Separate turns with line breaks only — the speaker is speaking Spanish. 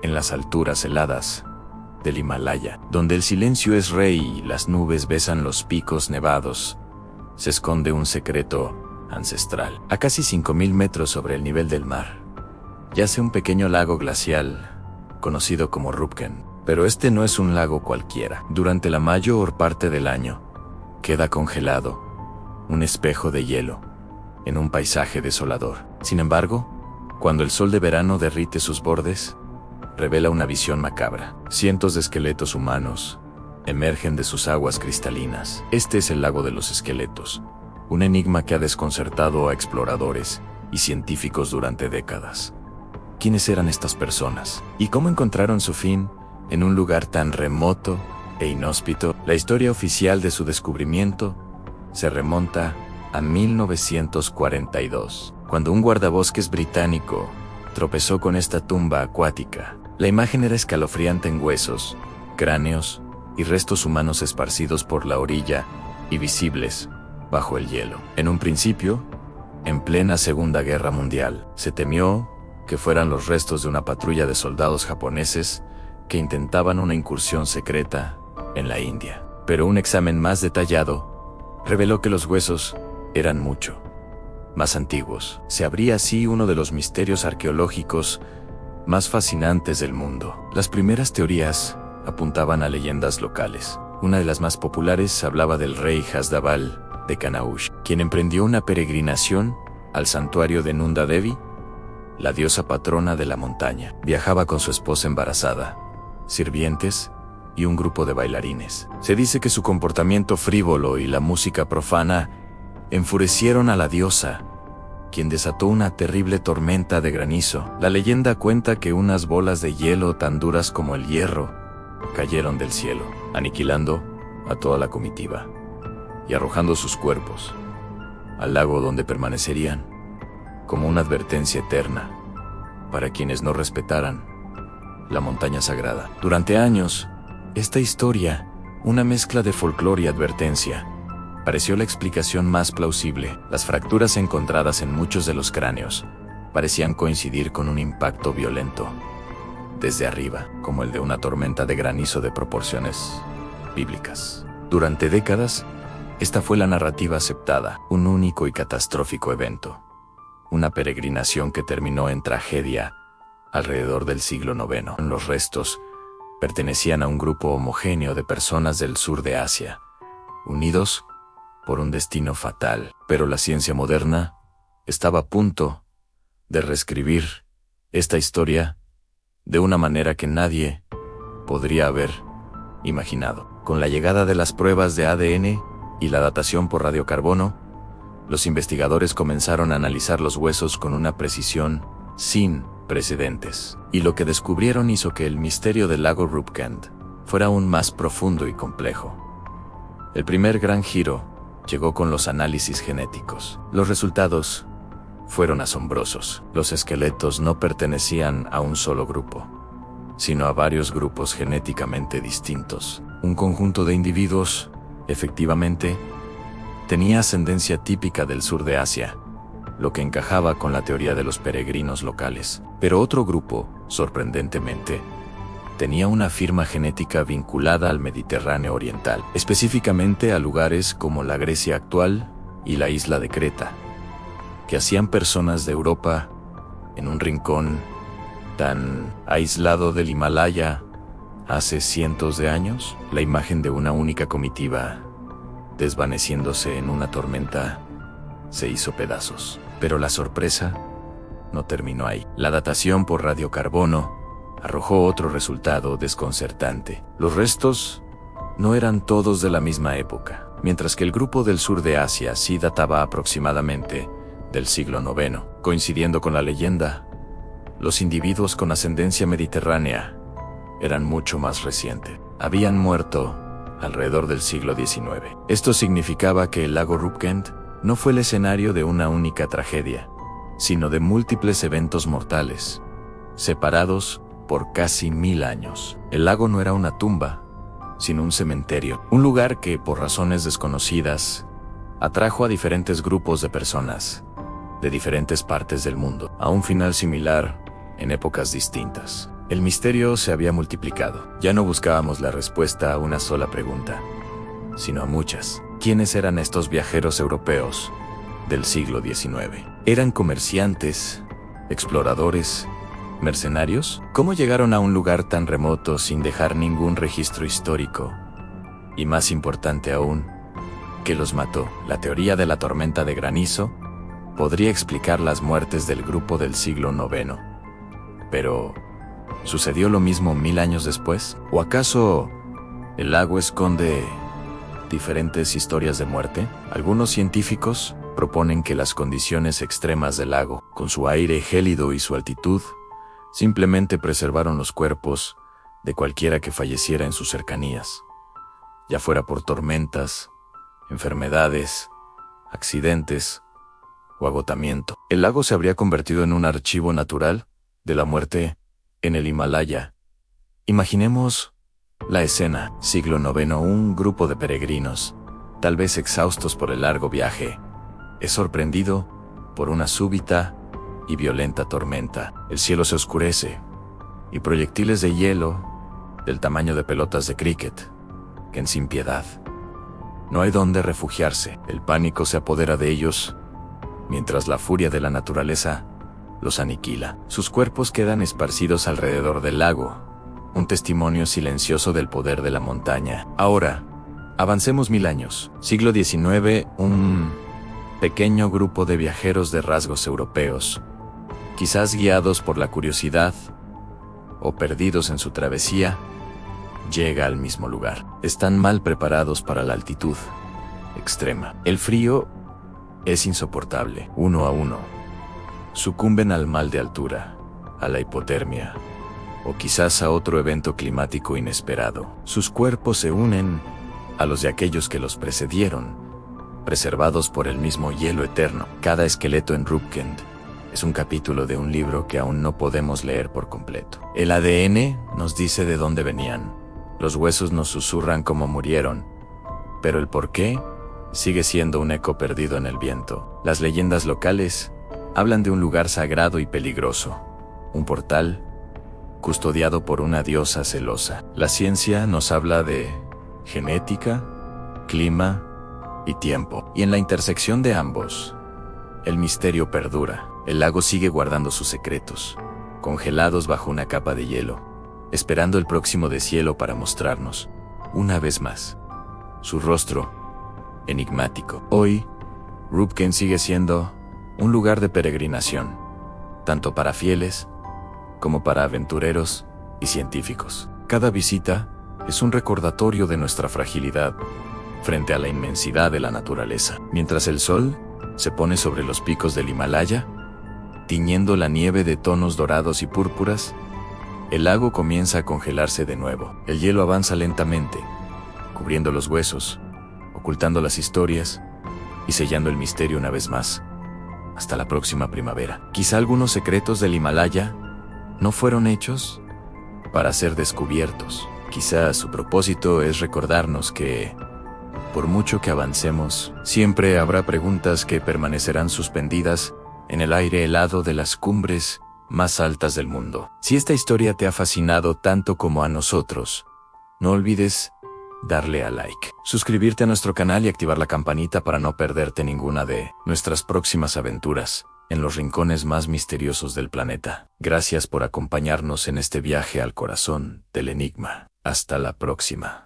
en las alturas heladas del Himalaya, donde el silencio es rey y las nubes besan los picos nevados, se esconde un secreto ancestral. A casi 5.000 metros sobre el nivel del mar, yace un pequeño lago glacial conocido como Rupken. Pero este no es un lago cualquiera. Durante la mayor parte del año, queda congelado, un espejo de hielo, en un paisaje desolador. Sin embargo, cuando el sol de verano derrite sus bordes, revela una visión macabra. Cientos de esqueletos humanos emergen de sus aguas cristalinas. Este es el lago de los esqueletos, un enigma que ha desconcertado a exploradores y científicos durante décadas. ¿Quiénes eran estas personas? ¿Y cómo encontraron su fin en un lugar tan remoto e inhóspito? La historia oficial de su descubrimiento se remonta a 1942, cuando un guardabosques británico tropezó con esta tumba acuática. La imagen era escalofriante en huesos, cráneos y restos humanos esparcidos por la orilla y visibles bajo el hielo. En un principio, en plena Segunda Guerra Mundial, se temió que fueran los restos de una patrulla de soldados japoneses que intentaban una incursión secreta en la India. Pero un examen más detallado reveló que los huesos eran mucho más antiguos. Se abría así uno de los misterios arqueológicos más fascinantes del mundo. Las primeras teorías apuntaban a leyendas locales. Una de las más populares hablaba del rey Hasdrubal de Kanaush, quien emprendió una peregrinación al santuario de Nanda Devi, la diosa patrona de la montaña. Viajaba con su esposa embarazada, sirvientes y un grupo de bailarines. Se dice que su comportamiento frívolo y la música profana enfurecieron a la diosa, quien desató una terrible tormenta de granizo. La leyenda cuenta que unas bolas de hielo tan duras como el hierro cayeron del cielo, aniquilando a toda la comitiva y arrojando sus cuerpos al lago, donde permanecerían como una advertencia eterna para quienes no respetaran la montaña sagrada. Durante años, esta historia, una mezcla de folclore y advertencia, pareció la explicación más plausible. Las fracturas encontradas en muchos de los cráneos parecían coincidir con un impacto violento desde arriba, como el de una tormenta de granizo de proporciones bíblicas. Durante décadas, esta fue la narrativa aceptada, un único y catastrófico evento, una peregrinación que terminó en tragedia alrededor del siglo IX. Los restos pertenecían a un grupo homogéneo de personas del sur de Asia, unidos por un destino fatal. Pero la ciencia moderna estaba a punto de reescribir esta historia de una manera que nadie podría haber imaginado. Con la llegada de las pruebas de ADN y la datación por radiocarbono, los investigadores comenzaron a analizar los huesos con una precisión sin precedentes. Y lo que descubrieron hizo que el misterio del lago Rupken fuera aún más profundo y complejo. El primer gran giro llegó con los análisis genéticos. Los resultados fueron asombrosos. Los esqueletos no pertenecían a un solo grupo, sino a varios grupos genéticamente distintos. Un conjunto de individuos, efectivamente, tenía ascendencia típica del sur de Asia, lo que encajaba con la teoría de los peregrinos locales. Pero otro grupo, sorprendentemente, tenía una firma genética vinculada al Mediterráneo oriental, específicamente a lugares como la Grecia actual y la isla de Creta, que hacían personas de Europa en un rincón tan aislado del Himalaya hace cientos de años. La imagen de una única comitiva desvaneciéndose en una tormenta se hizo pedazos. Pero la sorpresa no terminó ahí. La datación por radiocarbono arrojó otro resultado desconcertante. Los restos no eran todos de la misma época. Mientras que el grupo del sur de Asia sí databa aproximadamente del siglo IX, coincidiendo con la leyenda, los individuos con ascendencia mediterránea eran mucho más recientes. Habían muerto alrededor del siglo XIX. Esto significaba que el lago Rupken no fue el escenario de una única tragedia, sino de múltiples eventos mortales, separados por casi 1000 años. El lago no era una tumba, sino un cementerio, un lugar que, por razones desconocidas, atrajo a diferentes grupos de personas de diferentes partes del mundo, a un final similar en épocas distintas. El misterio se había multiplicado. Ya no buscábamos la respuesta a una sola pregunta, sino a muchas. ¿Quiénes eran estos viajeros europeos del siglo XIX? ¿Eran comerciantes, exploradores, mercenarios? ¿Cómo llegaron a un lugar tan remoto sin dejar ningún registro histórico? Y más importante aún, ¿qué los mató? La teoría de la tormenta de granizo podría explicar las muertes del grupo del siglo IX. Pero, ¿sucedió lo mismo 1000 años después? ¿O acaso el lago esconde diferentes historias de muerte? Algunos científicos proponen que las condiciones extremas del lago, con su aire gélido y su altitud, simplemente preservaron los cuerpos de cualquiera que falleciera en sus cercanías, ya fuera por tormentas, enfermedades, accidentes o agotamiento. El lago se habría convertido en un archivo natural de la muerte en el Himalaya. Imaginemos la escena, siglo IX, un grupo de peregrinos, tal vez exhaustos por el largo viaje, es sorprendido por una súbita y violenta tormenta. El cielo se oscurece y proyectiles de hielo del tamaño de pelotas de cricket caen sin piedad. No hay dónde refugiarse. El pánico se apodera de ellos mientras la furia de la naturaleza los aniquila. Sus cuerpos quedan esparcidos alrededor del lago, un testimonio silencioso del poder de la montaña. Ahora, avancemos 1000 años. Siglo XIX, un pequeño grupo de viajeros de rasgos europeos, quizás guiados por la curiosidad o perdidos en su travesía, llega al mismo lugar. Están mal preparados para la altitud extrema. El frío es insoportable. Uno a uno sucumben al mal de altura, a la hipotermia o quizás a otro evento climático inesperado. Sus cuerpos se unen a los de aquellos que los precedieron, preservados por el mismo hielo eterno. Cada esqueleto en Rupkend es un capítulo de un libro que aún no podemos leer por completo. El ADN nos dice de dónde venían. Los huesos nos susurran cómo murieron, pero el porqué sigue siendo un eco perdido en el viento. Las leyendas locales hablan de un lugar sagrado y peligroso, un portal custodiado por una diosa celosa. La ciencia nos habla de genética, clima y tiempo. Y en la intersección de ambos, el misterio perdura. El lago sigue guardando sus secretos, congelados bajo una capa de hielo, esperando el próximo deshielo para mostrarnos, una vez más, su rostro enigmático. Hoy, Rupkend sigue siendo un lugar de peregrinación, tanto para fieles como para aventureros y científicos. Cada visita es un recordatorio de nuestra fragilidad frente a la inmensidad de la naturaleza. Mientras el sol se pone sobre los picos del Himalaya, tiñendo la nieve de tonos dorados y púrpuras, el lago comienza a congelarse de nuevo. El hielo avanza lentamente, cubriendo los huesos, ocultando las historias y sellando el misterio una vez más, hasta la próxima primavera. Quizá algunos secretos del Himalaya no fueron hechos para ser descubiertos. Quizá su propósito es recordarnos que, por mucho que avancemos, siempre habrá preguntas que permanecerán suspendidas en el aire helado de las cumbres más altas del mundo. Si esta historia te ha fascinado tanto como a nosotros, no olvides darle a like, suscribirte a nuestro canal y activar la campanita para no perderte ninguna de nuestras próximas aventuras en los rincones más misteriosos del planeta. Gracias por acompañarnos en este viaje al corazón del enigma. Hasta la próxima.